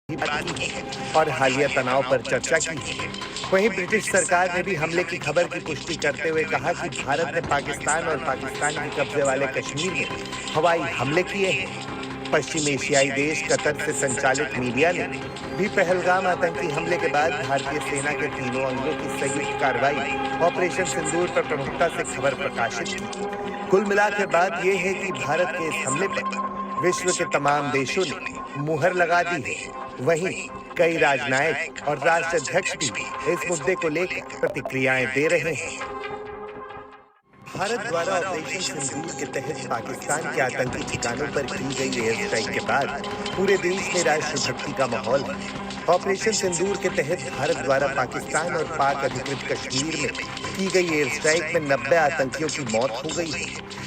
भी बात की है और हालिया तनाव पर चर्चा की है। वहीं ब्रिटिश सरकार ने भी हमले की खबर की पुष्टि करते हुए कहा कि भारत ने पाकिस्तान और पाकिस्तान के कब्जे वाले कश्मीर में हवाई हमले किए हैं। पश्चिम एशियाई देश कतर से संचालित मीडिया ने भी पहलगाम आतंकी हमले के बाद भारतीय सेना के तीनों अंगों की संयुक्त कार्रवाई ऑपरेशन सिंदूर पर प्रमुखता से खबर प्रकाशित की। कुल मिलाकर बात यह है कि भारत के इस हमले पर विश्व के तमाम देशों ने मुहर लगा दी है। वहीं कई राजनायक और राष्ट्राध्यक्ष भी इस मुद्दे को लेकर प्रतिक्रियाएं दे रहे हैं। भारत द्वारा ऑपरेशन सिंदूर के तहत पाकिस्तान के आतंकी ठिकानों पर की गई एयर स्ट्राइक के बाद पूरे देश में राष्ट्रभक्ति का माहौल है। ऑपरेशन सिंदूर के तहत भारत द्वारा पाकिस्तान और पाक अधिकृत कश्मीर में की गई एयर स्ट्राइक में 90 आतंकियों की मौत हो गई है।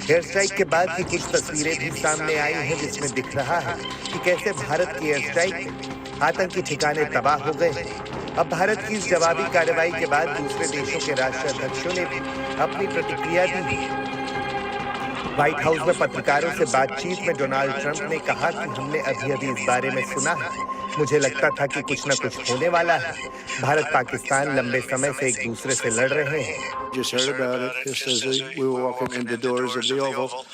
एयर स्ट्राइक के बाद की कुछ तस्वीरें भी सामने आई हैं, जिसमें दिख रहा है कि कैसे भारत की एयर स्ट्राइक में आतंकी ठिकाने तबाह हो गए हैं। अब भारत की इस जवाबी कार्रवाई के बाद दूसरे देशों के राष्ट्राध्यक्षों ने भी अपनी प्रतिक्रिया दी है। व्हाइट हाउस में पत्रकारों से बातचीत में डोनाल्ड ट्रंप ने कहा कि हमने अभी इस बारे में सुना है। मुझे लगता था कि कुछ न कुछ होने वाला है। भारत पाकिस्तान लंबे समय से एक दूसरे से लड़ रहे हैं। Just heard about it just as we were walking in the doors of the Oval.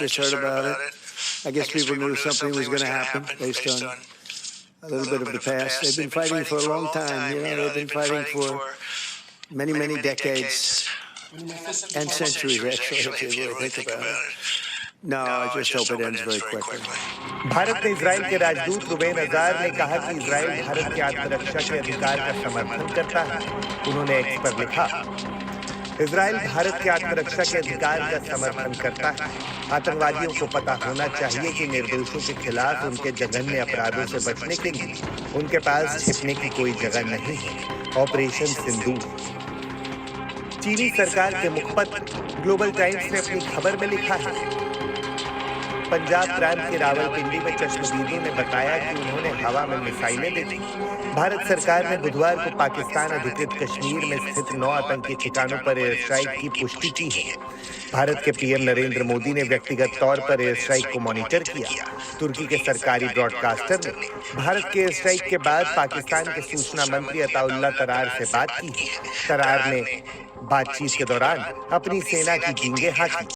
Just heard about it. I guess people knew something was going to happen based on a little bit of the past. They've been fighting for a long time. They've been fighting for many, many decades and centuries, actually, if you really think about it. No, I just hope it ends very quickly. Bharat में Israel के राजदूत Ruben अजार ने कहा कि Israel Bharat के आत्मरक्षा के अधिकार का समर्थन करता है। उन्होंने एक्स पर लिखा, इजराइल भारत के आत्मरक्षा के अधिकार का समर्थन करता है। आतंकवादियों को पता होना चाहिए कि निर्दोषों के खिलाफ उनके जघन्य अपराधों से बचने के लिए उनके पास छिपने की कोई जगह नहीं है। ऑपरेशन सिंदूर। चीनी सरकार के मुखपत्र ग्लोबल टाइम्स ने अपनी खबर में लिखा है, पंजाब प्रांत के रावलपिंडी में चश्मदीदों ने बताया कि उन्होंने हवा में मिसाइलें देखी। भारत सरकार ने बुधवार को पाकिस्तान अधिकृत कश्मीर में स्थित 9 आतंकी ठिकानों पर एयर स्ट्राइक की पुष्टि की है। भारत के पीएम नरेंद्र मोदी ने व्यक्तिगत तौर पर एयर स्ट्राइक को मॉनिटर किया। तुर्की के सरकारी ब्रॉडकास्टर ने भारत के एयर स्ट्राइक के बाद पाकिस्तान के सूचना मंत्री अताउल्लाह तरार से बात की। तरार ने बातचीत के दौरान अपनी सेना की जींगें हाँकी।